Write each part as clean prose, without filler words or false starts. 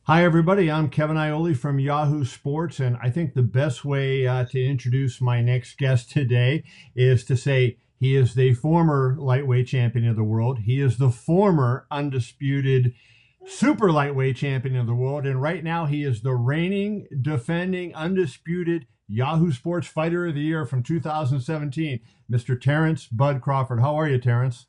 Hi, everybody. I'm Kevin Ioli from Yahoo Sports, and I think the best way to introduce my next guest today is to say he is the former lightweight champion of the world. He is the former undisputed super lightweight champion of the world, and right now he is the reigning, defending, undisputed Yahoo Sports Fighter of the Year from 2017, Mr. Terence Bud Crawford. How are you, Terence?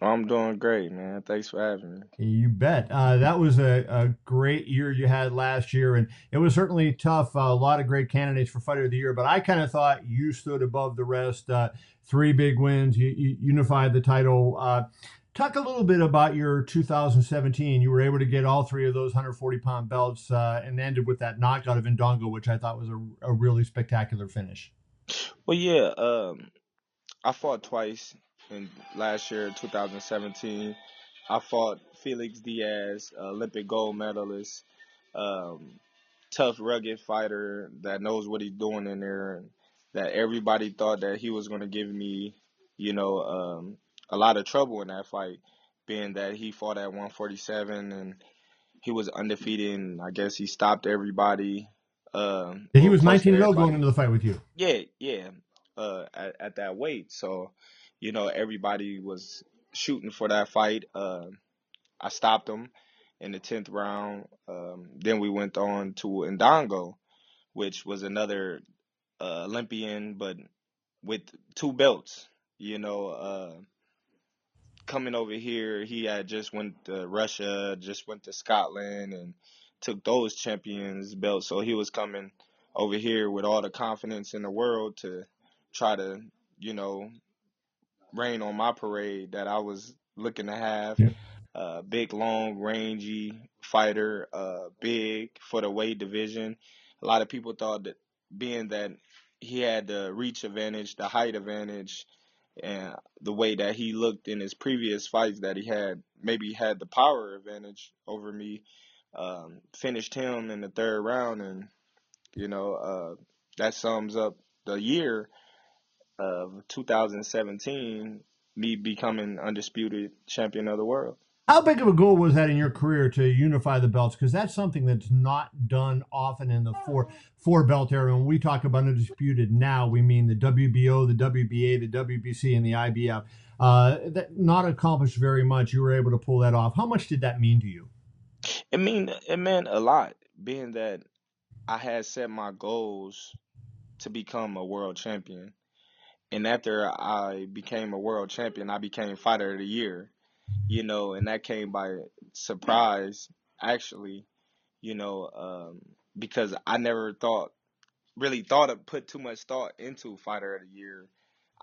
I'm doing great, man. Thanks for having me. You bet. That was a great year you had last year, and it was certainly tough. A lot of great candidates for Fighter of the Year, but I kind of thought you stood above the rest. Three big wins, you unified the title. Talk a little bit about your 2017. You were able to get all three of those 140-pound belts and ended with that knockout of Indongo, which I thought was a really spectacular finish. Well, yeah, I fought twice in last year, 2017. I fought Felix Diaz, Olympic gold medalist, um, tough, rugged fighter that knows what he's doing in there, and that everybody thought that he was going to give me, you know, a lot of trouble in that fight, being that he fought at 147 and he was undefeated. And I guess he stopped everybody, He well, was close to 19-0 going everybody. into the fight with you. Yeah, yeah. At that weight, so everybody was shooting for that fight. I stopped him in the 10th round. Then we went on to Ndongo, which was another Olympian, but with two belts. You know, coming over here, he had just went to Russia, just went to Scotland, and took those champions belts. So he was coming over here with all the confidence in the world to try to, you know, rain on my parade that I was looking to have. Yeah. Big, long, rangy fighter, big for the weight division. A lot of people thought that being that he had the reach advantage, the height advantage, and the way that he looked in his previous fights that he had, maybe had the power advantage over me. Finished him in the 3rd round, and you know that sums up the year of 2017, me becoming undisputed champion of the world. How big of a goal was that in your career to unify the belts? Because that's something that's not done often in the four belt era. When we talk about undisputed now, we mean the WBO, the WBA, the WBC, and the IBF. That not accomplished very much. You were able to pull that off. How much did that mean to you? It meant a lot, being that I had set my goals to become a world champion. And after I became a world champion, I became fighter of the year, and that came by surprise, actually, you know, um, because I never really thought of, put too much thought into fighter of the year.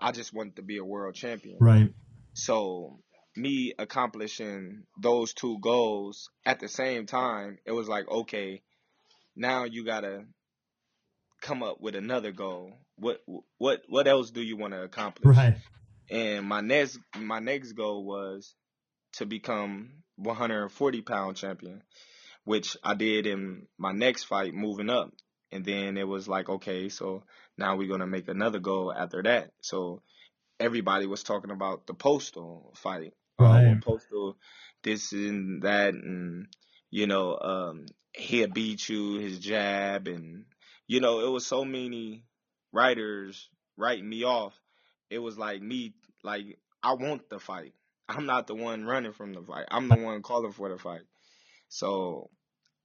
I just wanted to be a world champion. Right. So me accomplishing those two goals at the same time, it was like, okay, now you gotta come up with another goal. What else do you want to accomplish? Right. And my next goal was to become 140-pound champion, which I did in my next fight, moving up. And then it was like, okay, so now we're gonna make another goal after that. So everybody was talking about the Postal fight. Oh, well, Right. Postal, this and that, and he'll beat you, his jab, and it was so many writers writing me off. It was like me, like I want the fight. I'm not the one running from the fight. I'm the one calling for the fight. So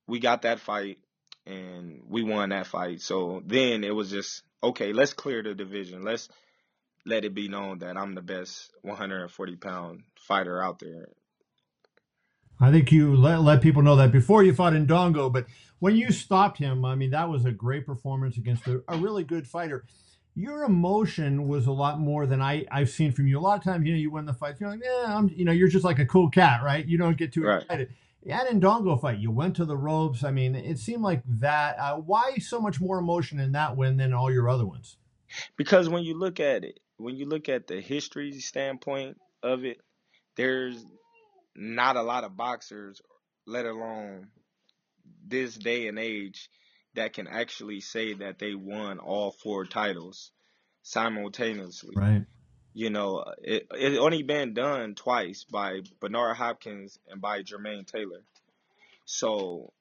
we got that fight, and we won that fight. So then it was just okay. Let's clear the division. Let's let it be known that I'm the best 140-pound fighter out there. I think you let people know that before you fought in Dongo, but when you stopped him, I mean, that was a great performance against a really good fighter. Your emotion was a lot more than I've seen from you. A lot of times, you win the fight, you're like, yeah, you're just like a cool cat, right? You don't get too Right. excited. And in Dongo fight, you went to the ropes. I mean, it seemed like that. Why so much more emotion in that win than all your other ones? Because when you look at it, when you look at the history standpoint of it, there's not a lot of boxers, let alone this day and age, that can actually say that they won all four titles simultaneously. Right. It only been done twice by Bernard Hopkins and by Jermaine Taylor. So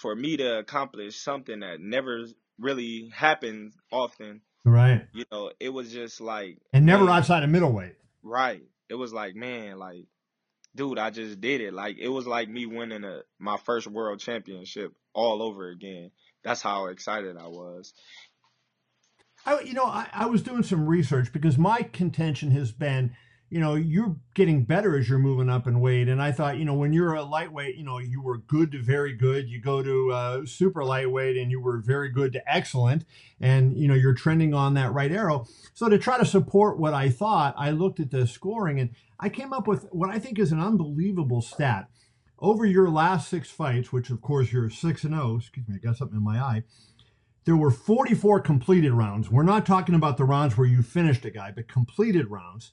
for me to accomplish something that never really happens often, Right. it was just like, And never man, outside of middleweight. right. It was like, man, like, dude, I just did it. Like, it was like me winning my first world championship all over again. That's how excited I was. I was doing some research because my contention has been, you're getting better as you're moving up in weight. And I thought, when you're a lightweight, you were good to very good. You go to super lightweight and you were very good to excellent. And, you're trending on that right arrow. So to try to support what I thought, I looked at the scoring and I came up with what I think is an unbelievable stat. Over your last 6 fights, which of course you're 6-0, excuse me, I got something in my eye. There were 44 completed rounds. We're not talking about the rounds where you finished a guy, but completed rounds.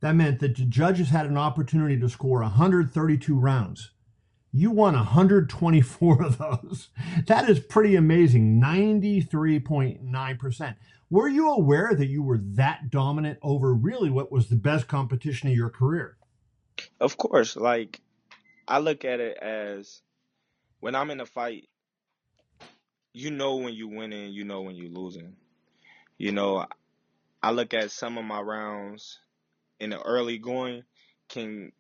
That meant that the judges had an opportunity to score 132 rounds. You won 124 of those. That is pretty amazing, 93.9%. Were you aware that you were that dominant over really what was the best competition of your career? Of course, like, I look at it as when I'm in a fight, when you winning, when you losing. You know, I look at some of my rounds in the early going can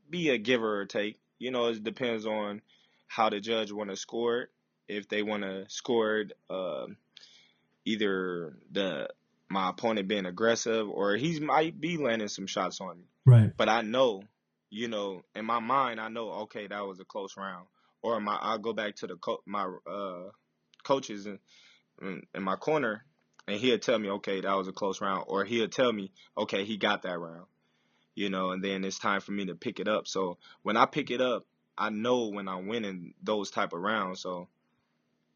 be a give or take. It depends on how the judge want to score it. If they want to score it, either my opponent being aggressive or he might be landing some shots on me. Right. But I know, in my mind, I know, okay, that was a close round. Or I'll go back to my coaches in my corner, and he'll tell me, okay, that was a close round. Or he'll tell me, okay, he got that round. And then it's time for me to pick it up. So when I pick it up, I know when I'm winning those type of rounds. So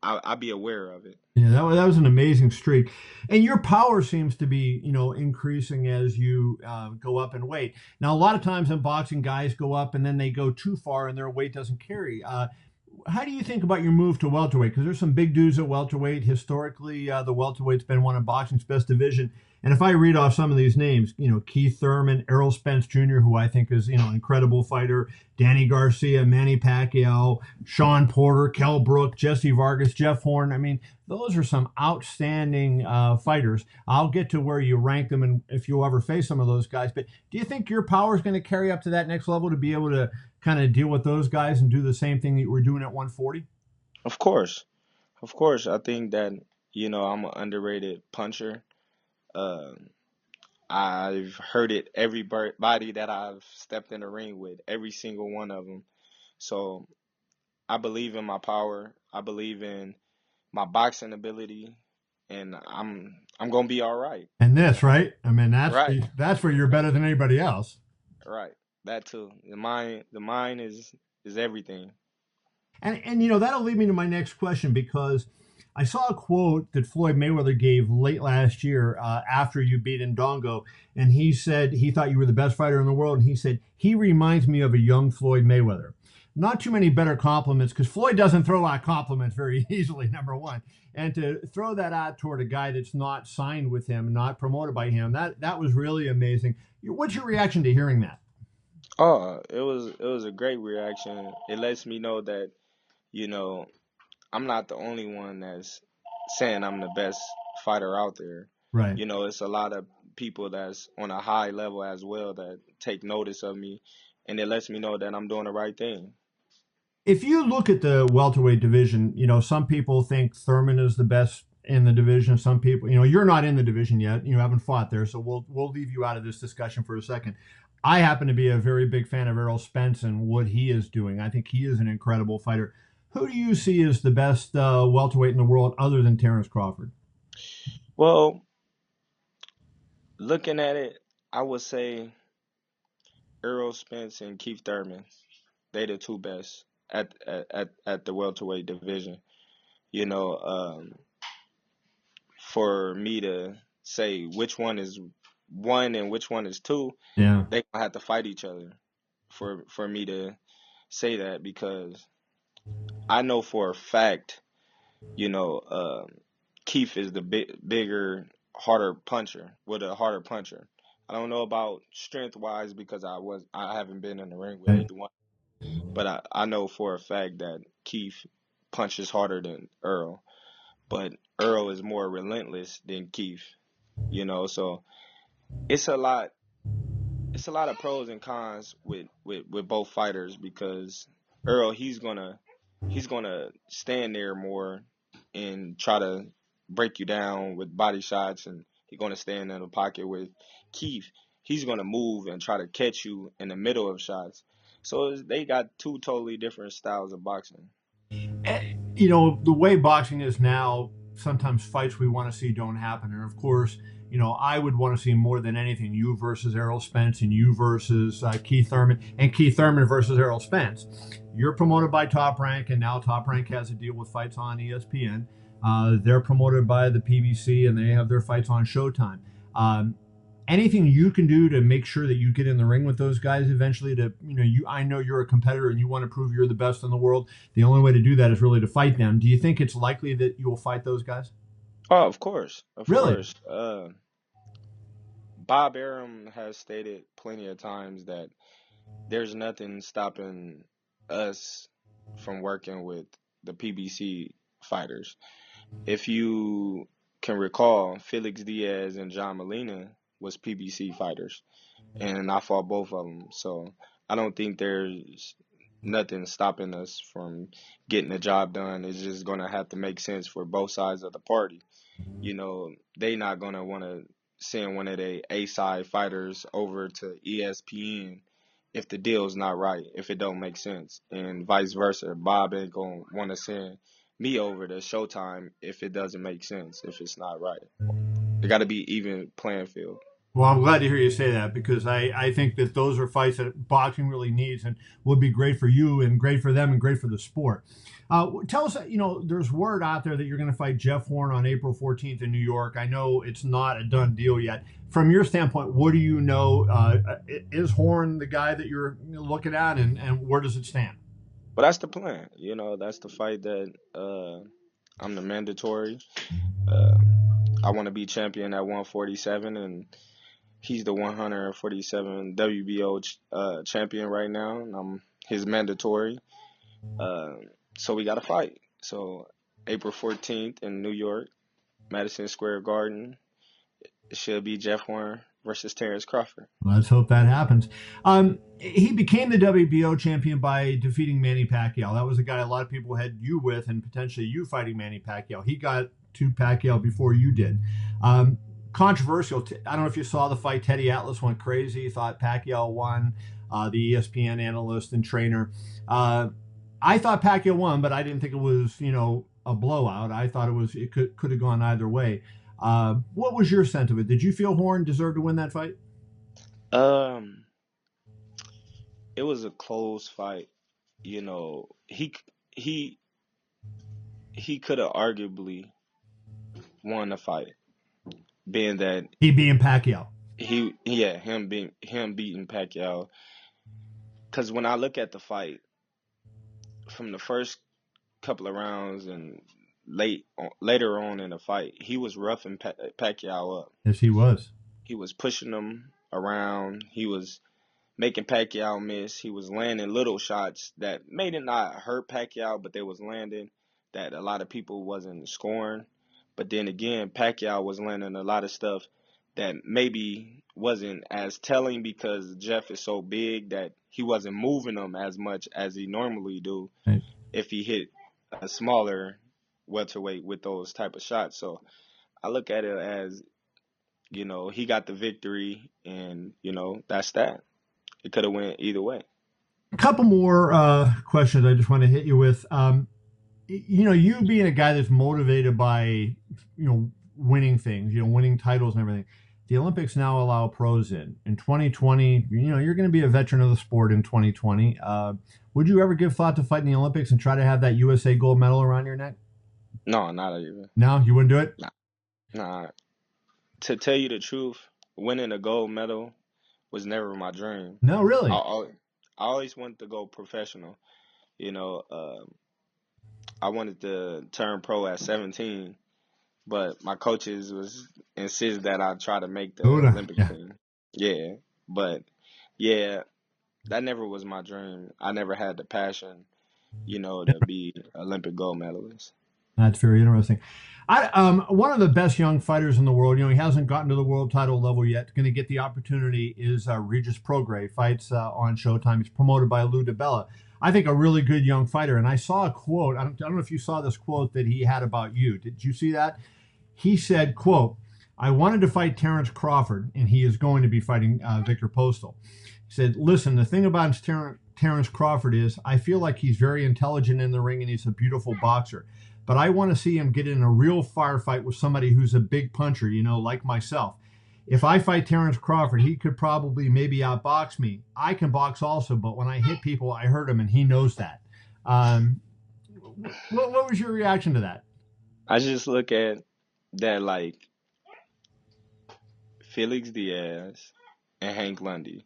I'll be aware of it. Yeah, that was an amazing streak, and your power seems to be increasing as you go up in weight. Now, a lot of times in boxing, guys go up and then they go too far, and their weight doesn't carry. How do you think about your move to welterweight? Because there's some big dudes at welterweight. Historically, the welterweight's been one of boxing's best division. And if I read off some of these names, Keith Thurman, Errol Spence Jr., who I think is, an incredible fighter, Danny Garcia, Manny Pacquiao, Sean Porter, Kell Brook, Jesse Vargas, Jeff Horn. I mean, those are some outstanding fighters. I'll get to where you rank them and if you'll ever face some of those guys. But do you think your power is going to carry up to that next level to be able to kind of deal with those guys and do the same thing that you were doing at 140? Of course. Of course. I think that, I'm an underrated puncher. Uh, I've heard it everybody that I've stepped in the ring with, every single one of them. So I believe in my power. I believe in my boxing ability, and I'm gonna be all right. And this, right? I mean, Right, that's where you're better than anybody else. right. That too. The mind is everything. And that'll lead me to my next question because I saw a quote that Floyd Mayweather gave late last year after you beat Ndongo, and he said he thought you were the best fighter in the world, and he said he reminds me of a young Floyd Mayweather. Not too many better compliments because Floyd doesn't throw out compliments very easily. Number one, and to throw that out toward a guy that's not signed with him, not promoted by him, that was really amazing. What's your reaction to hearing that? Oh, it was a great reaction. It lets me know that you know I'm not the only one that's saying I'm the best fighter out there. Right. It's a lot of people that's on a high level as well that take notice of me, and it lets me know that I'm doing the right thing. If you look at the welterweight division, some people think Thurman is the best in the division. Some people, you're not in the division yet. You haven't fought there, so we'll leave you out of this discussion for a second. I happen to be a very big fan of Errol Spence and what he is doing. I think he is an incredible fighter. Who do you see as the best welterweight in the world other than Terence Crawford? Well, looking at it, I would say Errol Spence and Keith Thurman. They the two best at the welterweight division. You know, for me to say which one is one and which one is two, Yeah. they gonna have to fight each other for me to say that because I know for a fact, you know, Keith is the bigger, harder puncher with a harder puncher. I don't know about strength wise because I haven't been in the ring with Right. either one, but I know for a fact that Keith punches harder than Errol, but Errol is more relentless than Keith. So it's a lot. It's a lot of pros and cons with both fighters because Errol he's gonna stand there more and try to break you down with body shots, and he's gonna stand in the pocket. With Keith, he's gonna move and try to catch you in the middle of shots. So they got two totally different styles of boxing. The way boxing is now, sometimes fights we want to see don't happen. And of course, I would want to see more than anything you versus Errol Spence and you versus Keith Thurman and Keith Thurman versus Errol Spence. You're promoted by Top Rank, and now Top Rank has a deal with fights on ESPN. They're promoted by the PBC, and they have their fights on Showtime. Anything you can do to make sure that you get in the ring with those guys eventually I know you're a competitor and you want to prove you're the best in the world. The only way to do that is really to fight them. Do you think it's likely that you'll fight those guys? Oh, of course, of Really? course. Bob Arum has stated plenty of times that there's nothing stopping us from working with the PBC fighters. If you can recall, Felix Diaz and John Molina was PBC fighters, and I fought both of them. So I don't think there's nothing stopping us from getting the job done. It's just gonna have to make sense for both sides of the party. They not gonna want to send one of their A-side fighters over to ESPN if the deal's not right, if it don't make sense, and vice versa. Bob ain't gonna want to send me over to Showtime if it doesn't make sense, if it's not right. It got to be even playing field. Well, I'm glad to hear you say that because I think that those are fights that boxing really needs and would be great for you and great for them and great for the sport. Tell us, there's word out there that you're going to fight Jeff Horn on April 14th in New York. I know it's not a done deal yet. From your standpoint, what do you know? Is Horn the guy that you're looking at, and where does it stand? But that's the plan. That's the fight that I'm the mandatory. Uh, I want to be champion at 147, and he's the 147 WBO champion right now, and I'm his mandatory. Uh, so we got to fight. So April 14th in New York, Madison Square Garden. It should be Jeff Horn versus Terence Crawford. Let's hope that happens. He became the WBO champion by defeating Manny Pacquiao. That was a guy a lot of people had you with, and potentially you fighting Manny Pacquiao. He got to Pacquiao before you did. Controversial. I don't know if you saw the fight. Teddy Atlas went crazy, thought Pacquiao won, the ESPN analyst and trainer. I thought Pacquiao won, but I didn't think it was, a blowout. I thought it could have gone either way. What was your sense of it? Did you feel Horn deserved to win that fight? It was a close fight. He could have arguably won the fight, being that he being Pacquiao. Him beating Pacquiao. Because when I look at the fight, from the first couple of rounds and later on in the fight, he was roughing Pacquiao up. Yes, he was. He was pushing him around. He was making Pacquiao miss. He was landing little shots that made it not hurt Pacquiao, but they was landing that a lot of people wasn't scoring. But then again, Pacquiao was landing a lot of stuff that maybe wasn't as telling because Jeff is so big that he wasn't moving them as much as he normally do if he hit a smaller welterweight with those type of shots. So I look at it as, he got the victory, and, that's that. It could have went either way. A couple more questions I just want to hit you with. You being a guy that's motivated by, winning things, winning titles and everything. The Olympics now allow pros in 2020. You're going to be a veteran of the sport in 2020. Would you ever give thought to fighting the Olympics and try to have that USA gold medal around your neck? No, not even. No, you wouldn't do it? Nah. To tell you the truth, winning a gold medal was never my dream. No, really? I always wanted to go professional. I wanted to turn pro at 17, but my coaches was insisted that I try to make the Olympic team. Yeah, but that never was my dream. I never had the passion to be Olympic gold medalist. That's very interesting. One of the best young fighters in the world. He hasn't gotten to the world title level yet. Going to get the opportunity is Regis Prograis. Fights on Showtime. He's promoted by Lou DiBella. I think a really good young fighter. And I saw a quote. I don't know if you saw this quote that he had about you. Did you see that? He said, "Quote: I wanted to fight Terence Crawford, and he is going to be fighting Victor Postal." He said, "Listen, the thing about Terence Crawford is I feel like he's very intelligent in the ring and he's a beautiful boxer. But I want to see him get in a real firefight with somebody who's a big puncher, like myself. If I fight Terence Crawford, he could probably maybe outbox me. I can box also, but when I hit people, I hurt him, and he knows that." Um, what was your reaction to that? I just look at that like Felix Diaz and Hank Lundy.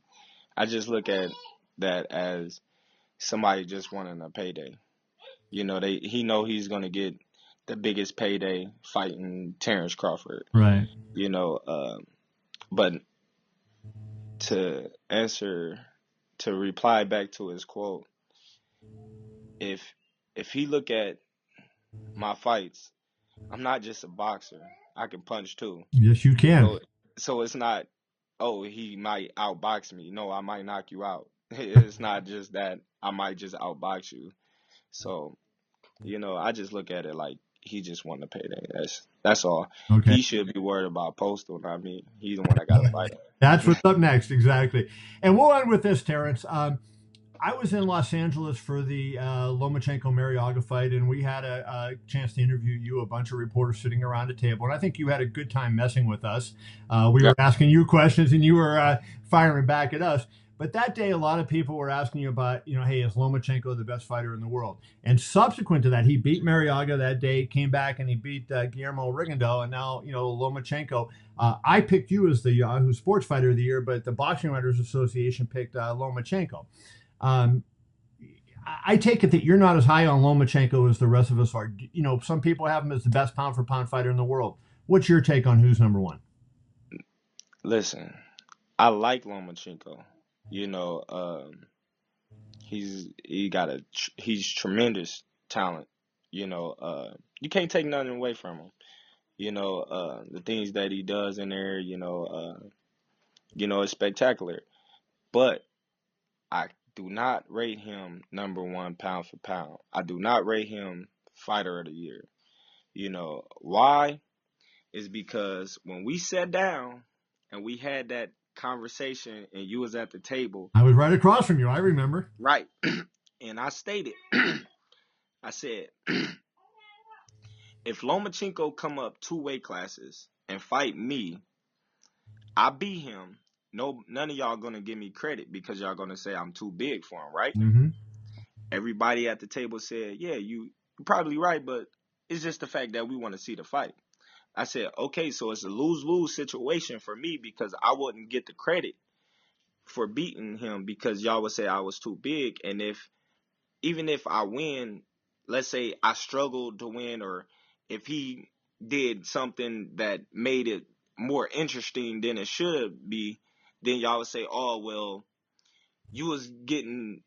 I just look at that as somebody just wanting a payday. He know he's gonna get the biggest payday fighting Terence Crawford. Right. You know, but to answer, to reply back to his quote, if he look at my fights, I'm not just a boxer. I can punch too. Yes, you can. So it's not, oh, he might outbox me. No, I might knock you out. It's not just that I might just outbox you. So, I just look at it like he just won the payday. That's all. Okay. He should be worried about Postal, not me. He's the one that got to fight him. That's what's up next, exactly. And we'll end with this, Terence. I was in Los Angeles for the Lomachenko-Mariaga fight, and we had a chance to interview you, a bunch of reporters sitting around a table, and I think you had a good time messing with us. We were asking you questions, and you were firing back at us. But that day, a lot of people were asking you about, hey, is Lomachenko the best fighter in the world? And subsequent to that, he beat Mariaga that day, came back, and he beat Guillermo Rigondeaux, and now, Lomachenko. I picked you as the Yahoo Sports Fighter of the Year, but the Boxing Writers Association picked Lomachenko. I take it that you're not as high on Lomachenko as the rest of us are. Some people have him as the best pound for pound fighter in the world. What's your take on who's number one? Listen, I like Lomachenko. He's tremendous talent. You can't take nothing away from him. The things that he does in there, it's spectacular. But I do not rate him number one pound for pound. I do not rate him fighter of the year. Why? Is because when we sat down and we had that conversation and you was at the table. I was right across from you, I remember. Right. And I stated, I said, if Lomachenko come up 2 weight classes and fight me, I beat him. No, none of y'all gonna give me credit because y'all gonna say I'm too big for him, right? Mm-hmm. Everybody at the table said, yeah, you're probably right, but it's just the fact that we want to see the fight. I said, okay, so it's a lose-lose situation for me because I wouldn't get the credit for beating him because y'all would say I was too big. And even if I win, let's say I struggled to win, or if he did something that made it more interesting than it should be, then y'all would say, oh, well, you was getting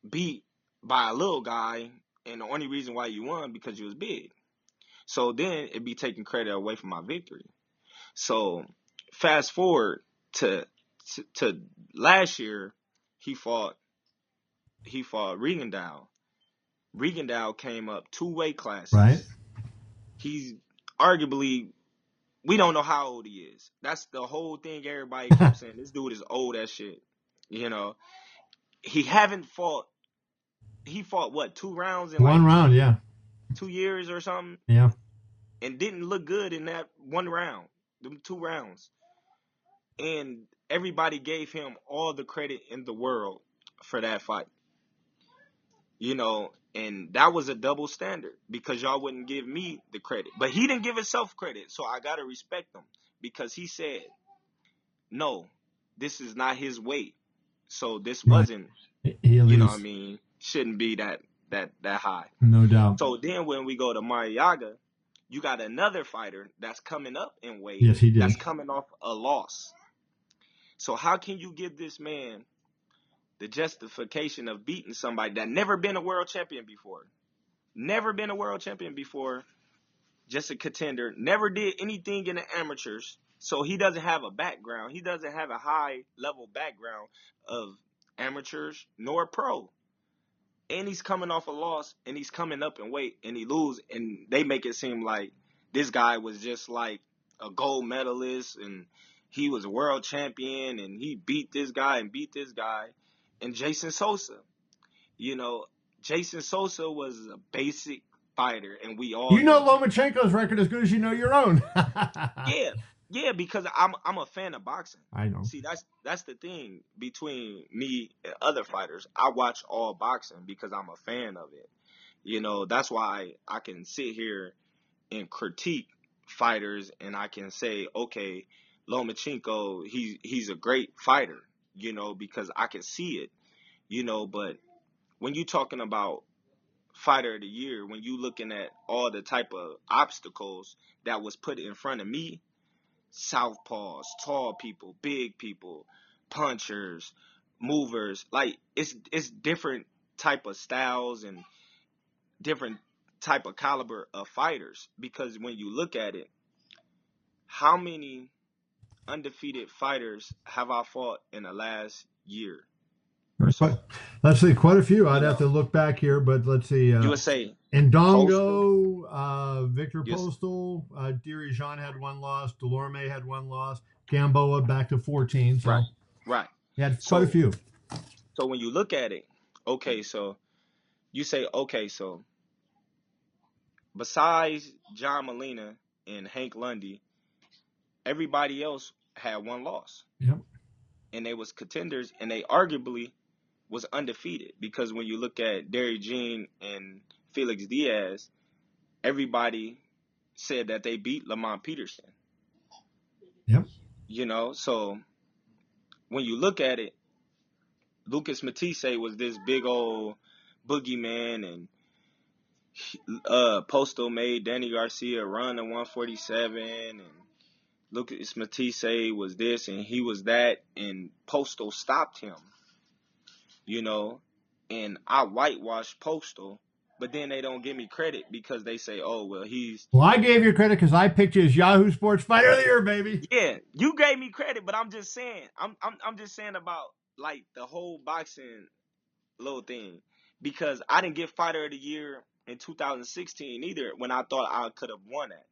beat by a little guy, and the only reason why you won because you was big. So then it'd be taking credit away from my victory. So fast forward to last year, he fought Rigondeaux. Rigondeaux came up 2 weight classes. Right. He's arguably, we don't know how old he is. That's the whole thing. Everybody kept saying this dude is old as shit. He haven't fought. He fought what, 2 rounds in 1 round, yeah, 2 years or something. Yeah. And didn't look good in that 1 round, them 2 rounds. And everybody gave him all the credit in the world for that fight. And that was a double standard because y'all wouldn't give me the credit. But he didn't give himself credit, so I got to respect him because he said, no, this is not his weight. So this wasn't, shouldn't be that high. No doubt. So then when we go to Mariaga, you got another fighter that's coming up in weight. Yes, he did. That's coming off a loss. So how can you give this man the justification of beating somebody that never been a world champion before. Never been a world champion before. Just a contender. Never did anything in the amateurs. So he doesn't have a background. He doesn't have a high level background of amateurs nor pro. And he's coming off a loss, and he's coming up in weight, and he lose, and they make it seem like this guy was just like a gold medalist, and he was a world champion, and he beat this guy and beat this guy. And Jason Sosa, Jason Sosa was a basic fighter, and we all You know Lomachenko's record as good as you know your own. Yeah, because I'm a fan of boxing. I know. See, that's the thing between me and other fighters. I watch all boxing because I'm a fan of it. That's why I can sit here and critique fighters, and I can say, okay, Lomachenko, he's a great fighter, because I can see it, but when you're talking about fighter of the year, when you looking at all the type of obstacles that was put in front of me, southpaws, tall people, big people, punchers, movers, like it's different type of styles and different type of caliber of fighters, because when you look at it, how many undefeated fighters have I fought in the last year or so? Let's see, quite a few. I'd have to look back here, but let's see. USA. Ndongo, Victor Postal, Diri Jean had one loss, Delorme had one loss, Gamboa back to 14. So Right. He had quite a few. So when you look at it, okay, so you say, okay, so besides John Molina and Hank Lundy, everybody else had one loss. Yep. And they was contenders, and they arguably was undefeated, because when you look at Derry Jean and Felix Diaz, everybody said that they beat Lamont Peterson. Yep. So when you look at it, Lucas Matisse was this big old boogeyman, and Postal made Danny Garcia run at 147, and Lucas Matisse was this and he was that, and Postal stopped him, and I whitewashed Postal, but then they don't give me credit because they say, oh, well, Well, I gave you credit because I picked you as Yahoo Sports Fighter of the Year, baby. Yeah, you gave me credit, but I'm just saying, I'm just saying about like the whole boxing little thing, because I didn't get Fighter of the Year in 2016 either, when I thought I could have won that,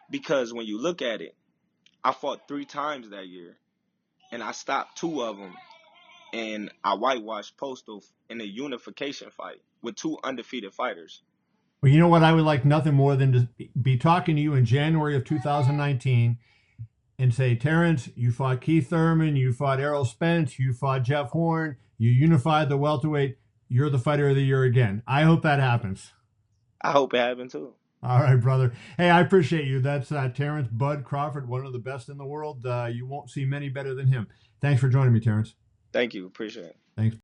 because when you look at it, I fought 3 times that year, and I stopped 2 of them, and I whitewashed Postal in a unification fight with 2 undefeated fighters. Well, you know what? I would like nothing more than to be talking to you in January of 2019 and say, Terence, you fought Keith Thurman, you fought Errol Spence, you fought Jeff Horn, you unified the welterweight, you're the Fighter of the Year again. I hope that happens. I hope it happens too. All right, brother. Hey, I appreciate you. That's Terence Bud Crawford, one of the best in the world. You won't see many better than him. Thanks for joining me, Terence. Thank you. Appreciate it. Thanks.